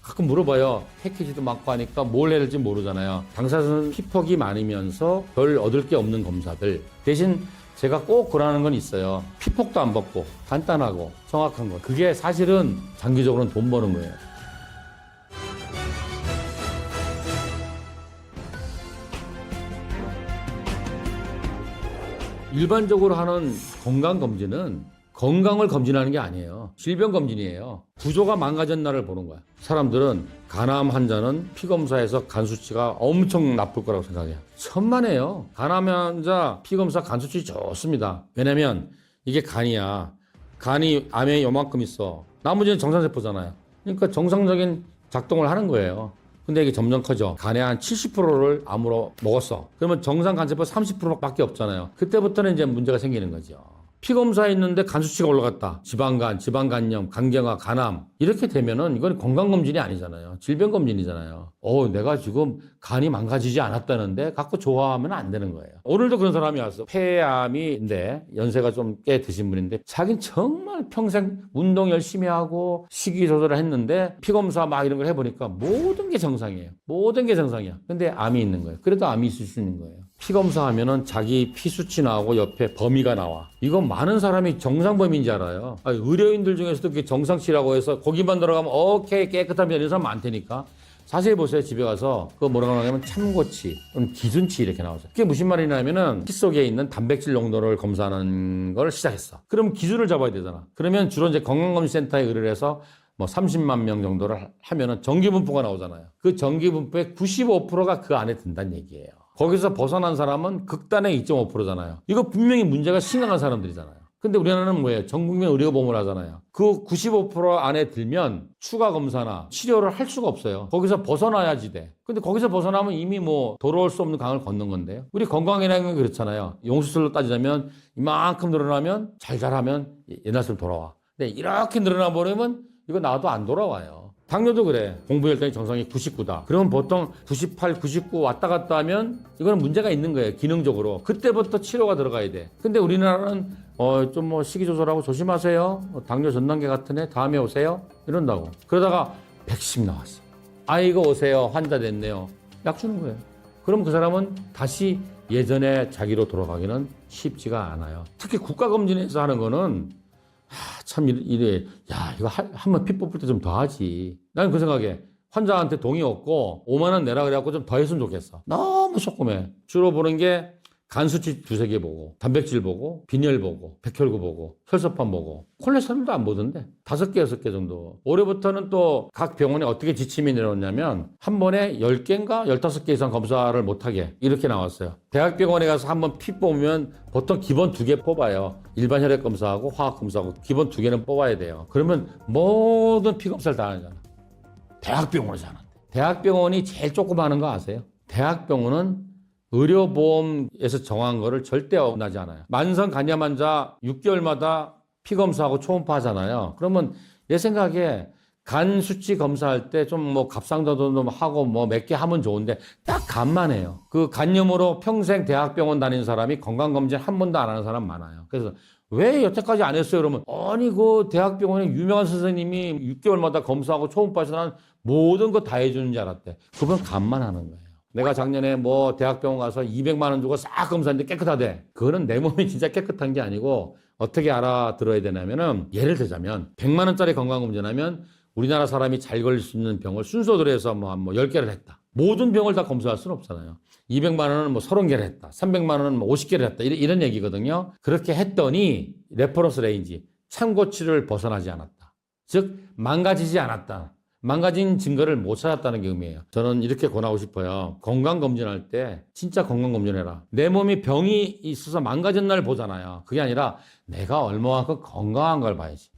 가끔 물어봐요. 패키지도 많고 하니까 뭘 해야 될지 모르잖아요. 당사자는 피폭이 많으면서 별 얻을 게 없는 검사들. 대신 제가 꼭 권하는 건 있어요. 피폭도 안 받고 간단하고 정확한 거. 그게 사실은 장기적으로는 돈 버는 거예요. 일반적으로 하는 건강검진은 건강을 검진하는 게 아니에요. 질병검진이에요. 구조가 망가졌나를 보는 거야. 사람들은 간암 환자는 피검사에서 간 수치가 엄청 나쁠 거라고 생각해요. 천만에요. 간암 환자 피검사 간 수치 좋습니다. 왜냐면 이게 간이야. 간이 암에 요만큼 있어. 나머지는 정상세포잖아요. 그러니까 정상적인 작동을 하는 거예요. 근데 이게 점점 커져. 간의 한 70%를 암으로 먹었어. 그러면 정상 간세포 30%밖에 없잖아요. 그때부터는 이제 문제가 생기는 거죠. 피검사에 있는데 간 수치가 올라갔다. 지방간, 지방간염, 간경화, 간암. 이렇게 되면은 이건 건강검진이 아니잖아요. 질병검진이잖아요. 내가 지금 간이 망가지지 않았다는데 갖고 좋아하면 안 되는 거예요. 오늘도 그런 사람이 왔어. 폐암인데 연세가 좀 꽤 드신 분인데 자기는 정말 평생 운동 열심히 하고 식이 조절을 했는데 피검사 막 이런 걸 해보니까 모든 게 정상이에요. 모든 게 정상이야. 근데 암이 있는 거예요. 그래도 암이 있을 수 있는 거예요. 피검사 하면은 자기 피 수치 나오고 옆에 범위가 나와. 이건 많은 사람이 정상 범위인지 알아요. 의료인들 중에서도 그게 정상치라고 해서 거기만 들어가면 오케이 깨끗하면 이런 사람 많다니까. 자세히 보세요. 집에 가서 그거 뭐라고 하냐면 참고치 또는 기준치 이렇게 나오죠. 그게 무슨 말이냐면은 피 속에 있는 단백질 농도를 검사하는 걸 시작했어. 그럼 기준을 잡아야 되잖아. 그러면 주로 이제 건강검진센터에 의뢰를 해서 뭐 30만 명 정도를 하면은 정기분포가 나오잖아요. 그 정기분포의 95%가 그 안에 든다는 얘기예요. 거기서 벗어난 사람은 극단의 2.5%잖아요. 이거 분명히 문제가 심각한 사람들이잖아요. 근데 우리나라는 뭐예요? 전국민 의료보험을 하잖아요. 그 95% 안에 들면 추가 검사나 치료를 할 수가 없어요. 거기서 벗어나야지 돼. 근데 거기서 벗어나면 이미 뭐 돌아올 수 없는 강을 걷는 건데요. 우리 건강이라는 건 그렇잖아요. 용수술로 따지자면 이만큼 늘어나면 잘 자라면 옛날처럼 돌아와. 근데 이렇게 늘어나 버리면 이거 나도 안 돌아와요. 당뇨도 그래. 공부 혈당이 정상이 99다. 그러면 보통 98, 99 왔다 갔다 하면 이거는 문제가 있는 거예요. 기능적으로. 그때부터 치료가 들어가야 돼. 근데 우리나라는 좀 뭐 식이 조절하고 조심하세요. 당뇨 전단계 같은 애 다음에 오세요. 이런다고. 그러다가 110 나왔어. 아이고 오세요. 환자 됐네요. 약 주는 거예요. 그럼 그 사람은 다시 예전에 자기로 돌아가기는 쉽지가 않아요. 특히 국가검진에서 하는 거는 참 이래. 이거 한번 피 뽑을 때 좀 더 하지. 나는 그 생각에 환자한테 동의 없고 5만 원 내라 그래갖고 좀 더 했으면 좋겠어. 너무 조그매. 주로 보는 게 간 수치 두세 개 보고, 단백질 보고, 빈혈 보고, 백혈구 보고, 혈소판 보고, 콜레스테롤도 안 보던데 5개, 6개 정도. 올해부터는 또 각 병원에 어떻게 지침이 내려왔냐면 한 번에 10개인가 15개 이상 검사를 못하게 이렇게 나왔어요. 대학병원에 가서 한번 피 뽑으면 보통 기본 2개 뽑아요. 일반 혈액 검사하고 화학 검사하고 기본 2개는 뽑아야 돼요. 그러면 모든 피 검사를 다 하잖아. 대학병원에서 하는데. 대학병원이 제일 조금 하는 거 아세요? 대학병원은 의료보험에서 정한 거를 절대 어긋나지 않아요. 만성 간염 환자 6개월마다 피검사하고 초음파 하잖아요. 그러면 내 생각에 간 수치 검사할 때 좀 뭐 갑상도도 하고 뭐 몇 개 하면 좋은데 딱 간만 해요. 그 간염으로 평생 대학병원 다닌 사람이 건강검진 한 번도 안 하는 사람 많아요. 그래서 왜 여태까지 안 했어요? 그러면 아니 그 대학병원에 유명한 선생님이 6개월마다 검사하고 초음파에서 난 모든 거 다 해주는 줄 알았대. 그건 간만 하는 거예요. 내가 작년에 뭐 대학병원 가서 200만 원 주고 싹 검사했는데 깨끗하대. 그거는 내 몸이 진짜 깨끗한 게 아니고 어떻게 알아들어야 되냐면은 예를 들자면 100만 원짜리 건강검진하면 우리나라 사람이 잘 걸릴 수 있는 병을 순서대로 해서 뭐 10개를 했다. 모든 병을 다 검사할 수는 없잖아요. 200만 원은 뭐 30개를 했다. 300만 원은 뭐 50개를 했다. 이런 얘기거든요. 그렇게 했더니 레퍼런스 레인지 참고치를 벗어나지 않았다. 즉 망가지지 않았다. 망가진 증거를 못 찾았다는 게 의미예요. 저는 이렇게 권하고 싶어요. 건강검진할 때 진짜 건강검진해라. 내 몸이 병이 있어서 망가진 날 보잖아요. 그게 아니라 내가 얼마만큼 건강한 걸 봐야지.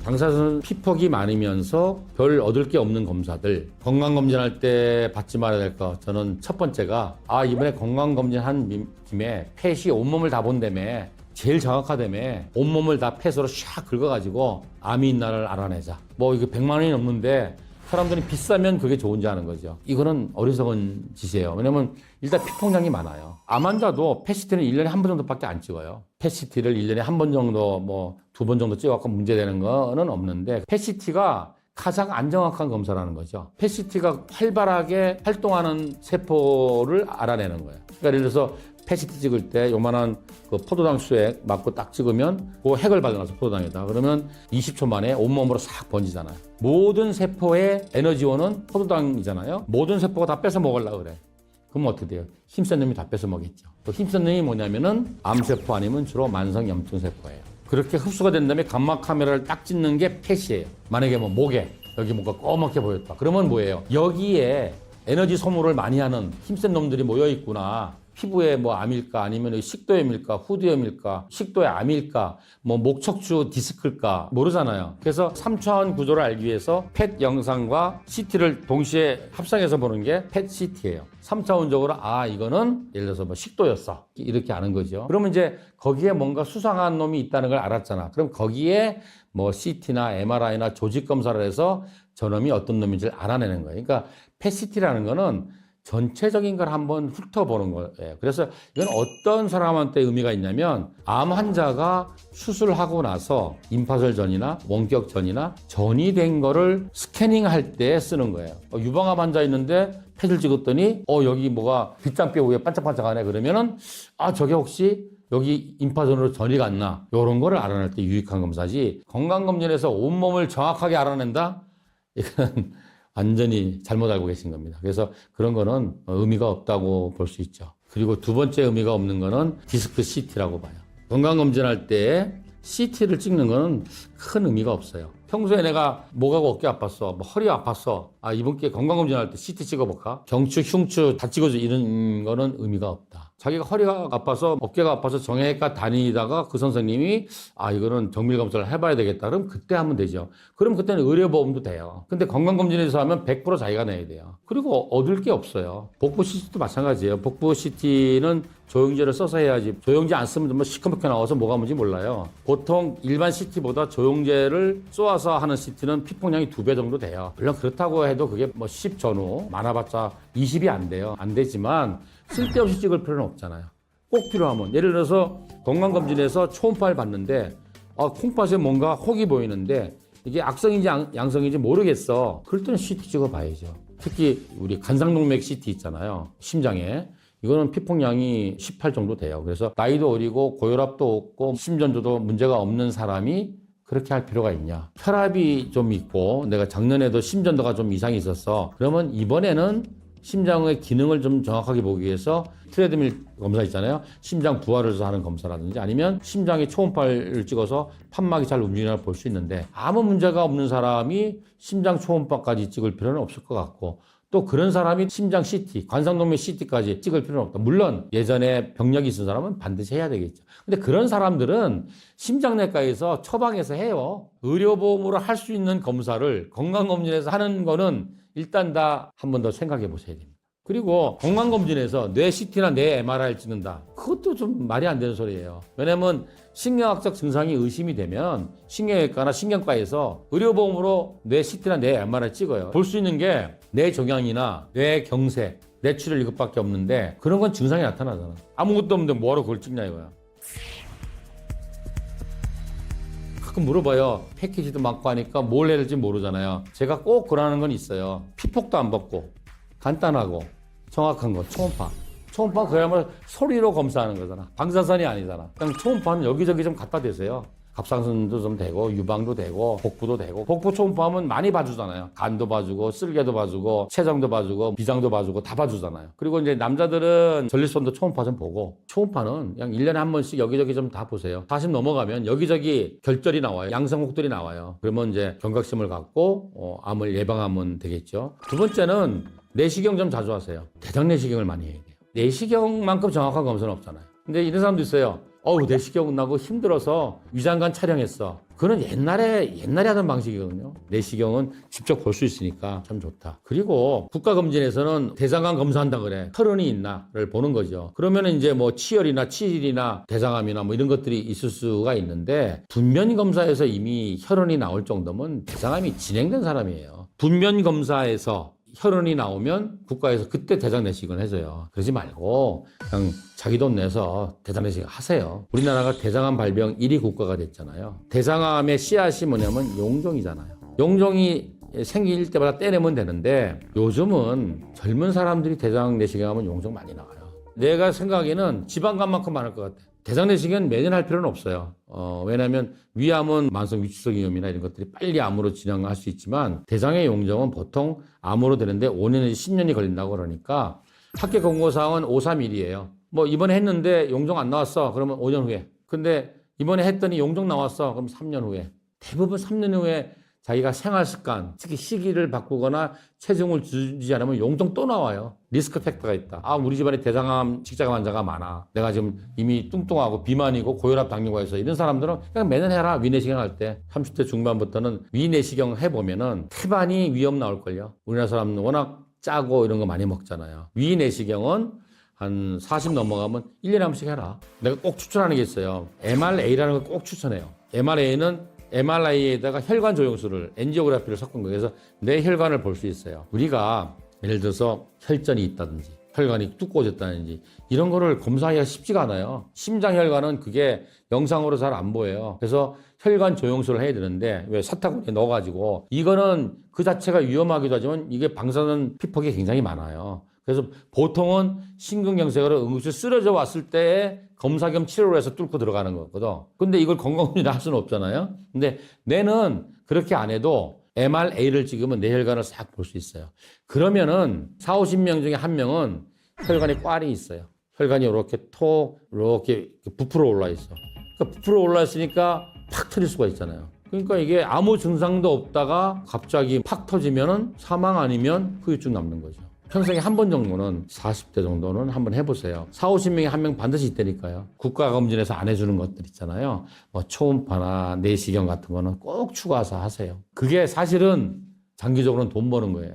당사자는 피폭이 많으면서 별 얻을 게 없는 검사들. 건강검진할 때 받지 말아야 될 거. 저는 첫 번째가 이번에 건강검진한 김에 펫이 온몸을 다 본다며. 제일 정확하다며 온몸을 다 펫으로 샥 긁어가지고 암이 있나를 알아내자. 뭐 이게 100만 원이 넘는데 사람들이 비싸면 그게 좋은지 아는 거죠. 이거는 어리석은 짓이에요. 왜냐면 일단 피폭량이 많아요. 암 환자도 펫시티는 1년에 한 번 정도밖에 안 찍어요. 펫시티를 1년에 한 번 정도 뭐 2번 정도 찍어갖고 문제되는 거는 없는데 펫시티가 가장 안정확한 검사라는 거죠. 펫시티가 활발하게 활동하는 세포를 알아내는 거예요. 그러니까 예를 들어서 펫시티 찍을 때 요만한 그 포도당 수액 맞고 딱 찍으면 그 핵을 발견해서 포도당이다. 그러면 20초 만에 온몸으로 싹 번지잖아요. 모든 세포의 에너지원은 포도당이잖아요. 모든 세포가 다 뺏어 먹으려고 그래. 그럼 어떻게 돼요? 힘센 놈이 다 뺏어 먹겠죠. 또 힘센 놈이 뭐냐면은 암세포 아니면 주로 만성 염증세포예요. 그렇게 흡수가 된 다음에 감마 카메라를 딱 찍는 게 펫이에요. 만약에 뭐 목에 여기 뭔가 꺼멓게 보였다. 그러면 뭐예요? 여기에 에너지 소모를 많이 하는 힘센 놈들이 모여 있구나. 피부에 뭐 암일까 아니면 식도염일까 후두염일까 식도의 암일까 뭐 목척추 디스크일까 모르잖아요. 그래서 3차원 구조를 알기 위해서 펫 영상과 CT를 동시에 합성해서 보는 게 펫 CT예요. 3차원적으로 아 이거는 예를 들어서 뭐 식도였어 이렇게 아는 거죠. 그러면 이제 거기에 뭔가 수상한 놈이 있다는 걸 알았잖아. 그럼 거기에 뭐 CT나 MRI나 조직 검사를 해서 저놈이 어떤 놈인지를 알아내는 거예요. 그러니까 펫 CT라는 거는 전체적인 걸 한번 훑어보는 거예요. 그래서 이건 어떤 사람한테 의미가 있냐면 암 환자가 수술하고 나서 임파설 전이나 원격 전이나 전이 된 거를 스캐닝할 때 쓰는 거예요. 유방암 환자 있는데 펫을 찍었더니 여기 뭐가 빗장뼈 위에 반짝반짝하네 그러면은 아 저게 혹시 여기 임파선으로 전이 갔나 이런 거를 알아낼 때 유익한 검사지 건강검진에서 온몸을 정확하게 알아낸다? 이건 완전히 잘못 알고 계신 겁니다. 그래서 그런 거는 의미가 없다고 볼 수 있죠. 그리고 두 번째 의미가 없는 거는 디스크 CT라고 봐요. 건강검진할 때 CT를 찍는 거는 큰 의미가 없어요. 평소에 내가 목하고 어깨 아팠어, 뭐 허리 아팠어. 아, 이번 기회에 건강검진할 때 CT 찍어볼까? 경추, 흉추 다 찍어줘. 이런 거는 의미가 없다. 자기가 허리가 아파서 어깨가 아파서 정형외과 다니다가 그 선생님이 아, 이거는 정밀검사를 해봐야 되겠다. 그럼 그때 하면 되죠. 그럼 그때는 의료보험도 돼요. 근데 건강검진에서 하면 100% 자기가 내야 돼요. 그리고 얻을 게 없어요. 복부 CT도 마찬가지예요. 복부 CT는 조영제를 써서 해야지. 조영제 안 쓰면 뭐 시커멓게 나와서 뭐가 뭔지 몰라요. 보통 일반 CT보다 조영제를 쏘아서 하는 CT는 피폭량이 2배 정도 돼요. 물론 그렇다고 해도 그게 뭐 10 전후 많아봤자 20이 안 돼요. 안 되지만 쓸데없이 찍을 필요는 없잖아요. 꼭 필요하면 예를 들어서 건강검진에서 초음파를 봤는데 콩팥에 뭔가 혹이 보이는데 이게 악성인지 양성인지 모르겠어. 그럴 때는 CT 찍어봐야죠. 특히 우리 간상동맥 CT 있잖아요. 심장에. 이거는 피폭량이 18 정도 돼요. 그래서 나이도 어리고 고혈압도 없고 심전도도 문제가 없는 사람이 그렇게 할 필요가 있냐. 혈압이 좀 있고 내가 작년에도 심전도가 좀 이상이 있었어. 그러면 이번에는 심장의 기능을 좀 정확하게 보기 위해서 트레드밀 검사 있잖아요. 심장 부하를 해서 하는 검사라든지 아니면 심장의 초음파를 찍어서 판막이 잘 움직이나 볼 수 있는데 아무 문제가 없는 사람이 심장 초음파까지 찍을 필요는 없을 것 같고 또 그런 사람이 심장 CT, 관상동맥 CT까지 찍을 필요는 없다. 물론 예전에 병력이 있은 사람은 반드시 해야 되겠죠. 근데 그런 사람들은 심장내과에서 처방해서 해요. 의료보험으로 할 수 있는 검사를 건강검진에서 하는 거는 일단 다 한 번 더 생각해 보셔야 됩니다. 그리고 건강검진에서 뇌 CT나 뇌 MRI를 찍는다. 그것도 좀 말이 안 되는 소리예요. 왜냐면 신경학적 증상이 의심이 되면 신경외과나 신경과에서 의료보험으로 뇌 CT나 뇌 MRI 찍어요. 볼 수 있는 게 뇌종양이나 뇌경색, 뇌출혈 이것밖에 없는데 그런 건 증상이 나타나잖아. 아무것도 없는데 뭐하러 그걸 찍냐 이거야. 가끔 물어봐요. 패키지도 많고 하니까 뭘 해야 될지 모르잖아요. 제가 꼭 권하는 건 있어요. 피폭도 안 받고 간단하고 정확한 거 초음파. 초음파 그야말로 소리로 검사하는 거잖아. 방사선이 아니잖아. 그냥 초음파는 여기저기 좀 갖다 대세요. 갑상선도 좀 되고 유방도 되고 복부도 되고 복부 초음파하면 많이 봐주잖아요. 간도 봐주고 쓸개도 봐주고 췌장도 봐주고 비장도 봐주고 다 봐주잖아요. 그리고 이제 남자들은 전립선도 초음파 좀 보고 초음파는 그냥 1년에 한 번씩 여기저기 좀 다 보세요. 40 넘어가면 여기저기 결절이 나와요. 양성혹들이 나와요. 그러면 이제 경각심을 갖고 암을 예방하면 되겠죠. 두 번째는 내시경 좀 자주 하세요. 대장 내시경을 많이 해야 돼요. 내시경만큼 정확한 검사는 없잖아요. 근데 이런 사람도 있어요. 내시경 나고 힘들어서 위장관 촬영했어. 그건 옛날에 하던 방식이거든요. 내시경은 직접 볼 수 있으니까 참 좋다. 그리고 국가검진에서는 대장암 검사한다 그래. 혈흔이 있나를 보는 거죠. 그러면 이제 뭐 치열이나 치질이나 대장암이나 뭐 이런 것들이 있을 수가 있는데 분면 검사에서 이미 혈흔이 나올 정도면 대장암이 진행된 사람이에요. 분면 검사에서 혈흔이 나오면 국가에서 그때 대장 내시경을 해줘요. 그러지 말고 그냥 자기 돈 내서 대장 내시경 하세요. 우리나라가 대장암 발병 1위 국가가 됐잖아요. 대장암의 씨앗이 뭐냐면 용종이잖아요. 용종이 생길 때마다 떼내면 되는데 요즘은 젊은 사람들이 대장 내시경 하면 용종 많이 나와요. 내가 생각에는 지방간만큼 많을 것 같아. 대장 내시경은 매년 할 필요는 없어요. 왜냐하면 위암은 만성 위축성 위염이나 이런 것들이 빨리 암으로 진행할 수 있지만 대장의 용종은 보통 암으로 되는데 5년에서 10년이 걸린다고 그러니까 학계 권고사항은 531이에요. 뭐 이번에 했는데 용종 안 나왔어. 그러면 5년 후에. 근데 이번에 했더니 용종 나왔어. 그럼 3년 후에. 대부분 3년 후에 자기가 생활 습관, 특히 식이를 바꾸거나 체중을 줄이지 않으면 용종 또 나와요. 리스크 팩터가 있다. 아, 우리 집안에 대장암, 직자암 환자가 많아. 내가 지금 이미 뚱뚱하고 비만이고 고혈압 당뇨가 있어. 이런 사람들은 그냥 매년 해라. 위내시경 할 때. 30대 중반부터는 위내시경 해보면은 태반이 위험 나올걸요. 우리나라 사람은 워낙 짜고 이런 거 많이 먹잖아요. 위내시경은 한 40 넘어가면 1년에 한 번씩 해라. 내가 꼭 추천하는 게 있어요. MRA라는 걸 꼭 추천해요. MRA는 MRI에다가 혈관 조영술을 엔지오그래피를 섞은 거예요. 그래서 내 혈관을 볼 수 있어요. 우리가 예를 들어서 혈전이 있다든지 혈관이 두꺼워졌다든지 이런 거를 검사하기가 쉽지가 않아요. 심장 혈관은 그게 영상으로 잘 안 보여요. 그래서 혈관 조영술을 해야 되는데 왜 사타구니에 넣어가지고 이거는 그 자체가 위험하기도 하지만 이게 방사선 피폭이 굉장히 많아요. 그래서 보통은 심근경색으로 응급실 쓰러져 왔을 때 검사 겸 치료를 해서 뚫고 들어가는 거거든. 근데 이걸 건강검진을 할 수는 없잖아요. 근데 뇌는 그렇게 안 해도 MRA를 찍으면 뇌 혈관을 싹 볼 수 있어요. 그러면은 40, 50명 중에 한 명은 혈관에 꽈리 있어요. 혈관이 이렇게 이렇게 부풀어 올라 있어. 그러니까 부풀어 올라 있으니까 팍 터질 수가 있잖아요. 그러니까 이게 아무 증상도 없다가 갑자기 팍 터지면은 사망 아니면 후유증 남는 거죠. 평생에 한 번 정도는 40대 정도는 한번 해보세요. 40, 50명에 한 명 반드시 있다니까요. 국가검진에서 안 해주는 것들 있잖아요. 뭐 초음파나 내시경 같은 거는 꼭 추가해서 하세요. 그게 사실은 장기적으로는 돈 버는 거예요.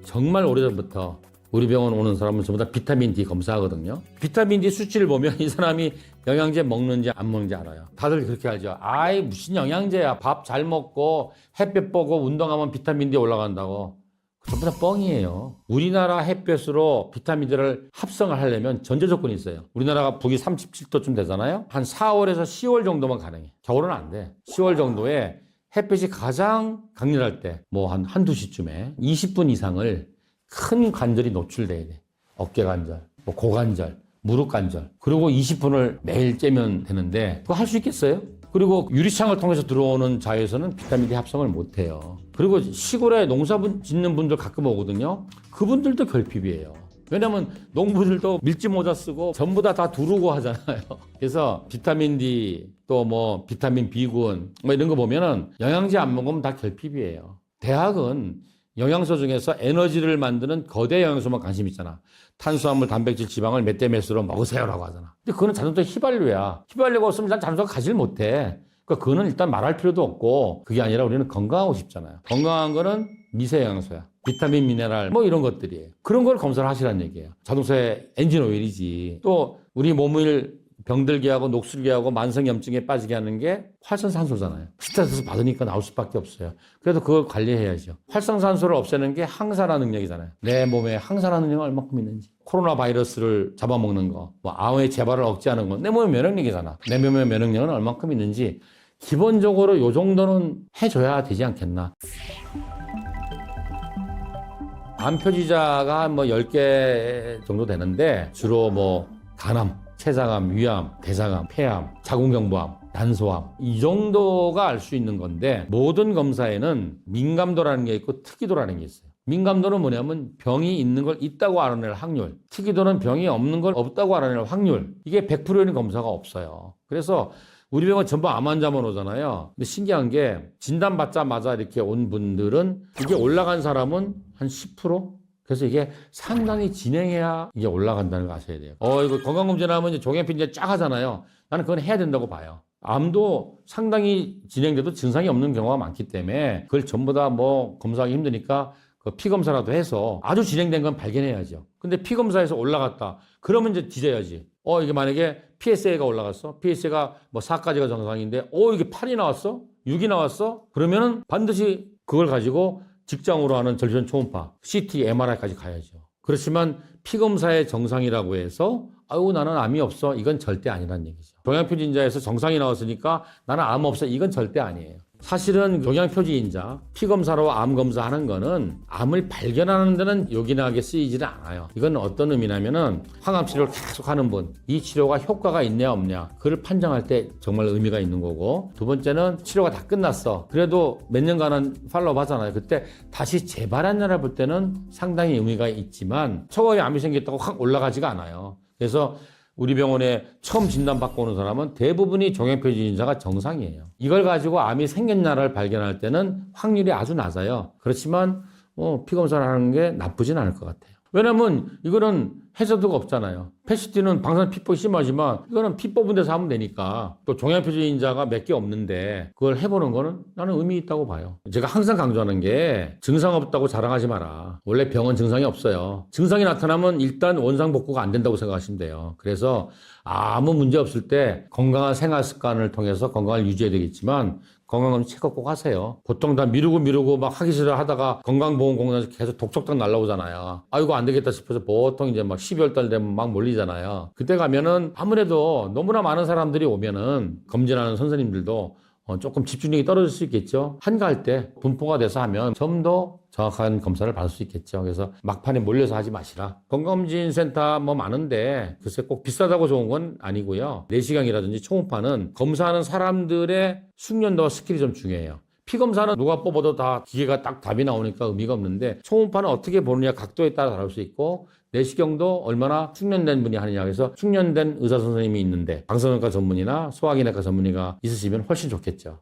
정말 오래전부터 우리 병원 오는 사람은 전부 다 비타민 D 검사하거든요. 비타민 D 수치를 보면 이 사람이 영양제 먹는지 안 먹는지 알아요. 다들 그렇게 알죠. 아이 무슨 영양제야. 밥 잘 먹고 햇볕 보고 운동하면 비타민 D 올라간다고. 전부 다 뻥이에요. 우리나라 햇볕으로 비타민 D를 합성을 하려면 전제 조건이 있어요. 우리나라가 북위 37도쯤 되잖아요. 한 4월에서 10월 정도만 가능해. 겨울은 안 돼. 10월 정도에 햇빛이 가장 강렬할 때 뭐 한두 시쯤에 20분 이상을 큰 관절이 노출돼야 돼. 어깨 관절, 뭐 고관절, 무릎 관절. 그리고 20분을 매일 쬐면 되는데 그거 할 수 있겠어요? 그리고 유리창을 통해서 들어오는 자외선은 비타민 D 합성을 못 해요. 그리고 시골에 농사 짓는 분들 가끔 오거든요. 그분들도 결핍이에요. 왜냐면 농부들도 밀짚 모자 쓰고 전부 다 두르고 하잖아요. 그래서 비타민 D 또 뭐 비타민 B군 뭐 이런 거 보면은 영양제 안 먹으면 다 결핍이에요. 대학은 영양소 중에서 에너지를 만드는 거대 영양소만 관심 있잖아. 탄수화물, 단백질, 지방을 몇 대 몇으로 먹으세요라고 하잖아. 근데 그거는 자동차 휘발유야. 휘발유가 없으면 난 자동차가 가지를 못해. 그러니까 그거는 일단 말할 필요도 없고 그게 아니라 우리는 건강하고 싶잖아요. 건강한 거는 미세 영양소야. 비타민, 미네랄 뭐 이런 것들이에요. 그런 걸 검사를 하시라는 얘기예요. 자동차의 엔진 오일이지. 또 우리 몸을 병들게 하고 녹슬게 하고 만성염증에 빠지게 하는 게 활성산소잖아요. 스트레스 받으니까 나올 수밖에 없어요. 그래도 그걸 관리해야죠. 활성산소를 없애는 게 항산화 능력이잖아요. 내 몸에 항산화 능력이 얼마큼 있는지. 코로나 바이러스를 잡아먹는 거, 뭐 암의 재발을 억제하는 거, 내 몸의 면역력이잖아. 내 몸의 면역력은 얼마큼 있는지 기본적으로 요 정도는 해줘야 되지 않겠나. 암 표지자가 뭐 10개 정도 되는데 주로 뭐 간암, 췌장암, 위암, 대장암, 폐암, 자궁경부암, 난소암 이 정도가 알 수 있는 건데 모든 검사에는 민감도라는 게 있고 특이도라는 게 있어요. 민감도는 뭐냐면 병이 있는 걸 있다고 알아낼 확률, 특이도는 병이 없는 걸 없다고 알아낼 확률. 이게 100%인 검사가 없어요. 그래서 우리 병원 전부 암 환자만 오잖아요. 근데 신기한 게 진단받자마자 이렇게 온 분들은 이게 올라간 사람은 한 10%? 그래서 이게 상당히 진행해야 이게 올라간다는 거 아셔야 돼요. 이거 건강검진하면 이제 종양피 이제 쫙 하잖아요. 나는 그건 해야 된다고 봐요. 암도 상당히 진행돼도 증상이 없는 경우가 많기 때문에 그걸 전부 다 뭐 검사하기 힘드니까 그 피검사라도 해서 아주 진행된 건 발견해야죠. 근데 피검사에서 올라갔다. 그러면 이제 뒤져야지. 이게 만약에 PSA가 올라갔어. PSA가 뭐 4까지가 정상인데 이게 8이 나왔어? 6이 나왔어? 그러면은 반드시 그걸 가지고 직장으로 하는 절전 초음파, CT, MRI까지 가야죠. 그렇지만 피검사의 정상이라고 해서 나는 암이 없어. 이건 절대 아니란 얘기죠. 종양표지인자에서 정상이 나왔으니까 나는 암 없어. 이건 절대 아니에요. 사실은 종양표지인자, 피검사로 암 검사하는 거는 암을 발견하는 데는 요긴하게 쓰이지는 않아요. 이건 어떤 의미냐면은 항암 치료를 계속 하는 분, 이 치료가 효과가 있냐 없냐, 그걸 판정할 때 정말 의미가 있는 거고, 두 번째는 치료가 다 끝났어. 그래도 몇 년간은 팔로업 하잖아요. 그때 다시 재발했냐를 볼 때는 상당히 의미가 있지만 처음에 암이 생겼다고 확 올라가지가 않아요. 그래서 우리 병원에 처음 진단받고 오는 사람은 대부분이 종양표지 인자가 정상이에요. 이걸 가지고 암이 생겼냐를 발견할 때는 확률이 아주 낮아요. 그렇지만 피검사를 하는 게 나쁘진 않을 것 같아요. 왜냐면 이거는 해저드가 없잖아요. 패시티는 방사능 피폭이 심하지만 이거는 피 뽑은 데서 하면 되니까, 또 종양표지 인자가 몇 개 없는데 그걸 해보는 거는 나는 의미 있다고 봐요. 제가 항상 강조하는 게 증상 없다고 자랑하지 마라. 원래 병은 증상이 없어요. 증상이 나타나면 일단 원상복구가 안 된다고 생각하시면 돼요. 그래서 아무 문제 없을 때 건강한 생활 습관을 통해서 건강을 유지해야 되겠지만 건강검진 체크 꼭 하세요. 보통 다 미루고 막 하기 싫어 하다가 건강보험공단에서 계속 독촉당 날라오잖아요. 이거 안 되겠다 싶어서 보통 이제 막 12월 달 되면 막 몰리잖아요. 그때 가면은 아무래도 너무나 많은 사람들이 오면은 검진하는 선생님들도 조금 집중력이 떨어질 수 있겠죠. 한가할 때 분포가 돼서 하면 좀 더 정확한 검사를 받을 수 있겠죠. 그래서 막판에 몰려서 하지 마시라. 건강검진 센터 뭐 많은데 글쎄 꼭 비싸다고 좋은 건 아니고요. 내시경이라든지 초음파는 검사하는 사람들의 숙련도와 스킬이 좀 중요해요. 피검사는 누가 뽑아도 다 기계가 딱 답이 나오니까 의미가 없는데, 초음파는 어떻게 보느냐 각도에 따라 다를 수 있고, 내시경도 얼마나 숙련된 분이 하느냐. 그래서 숙련된 의사 선생님이 있는데 방사선과 전문의나 소화기내과 전문의가 있으시면 훨씬 좋겠죠.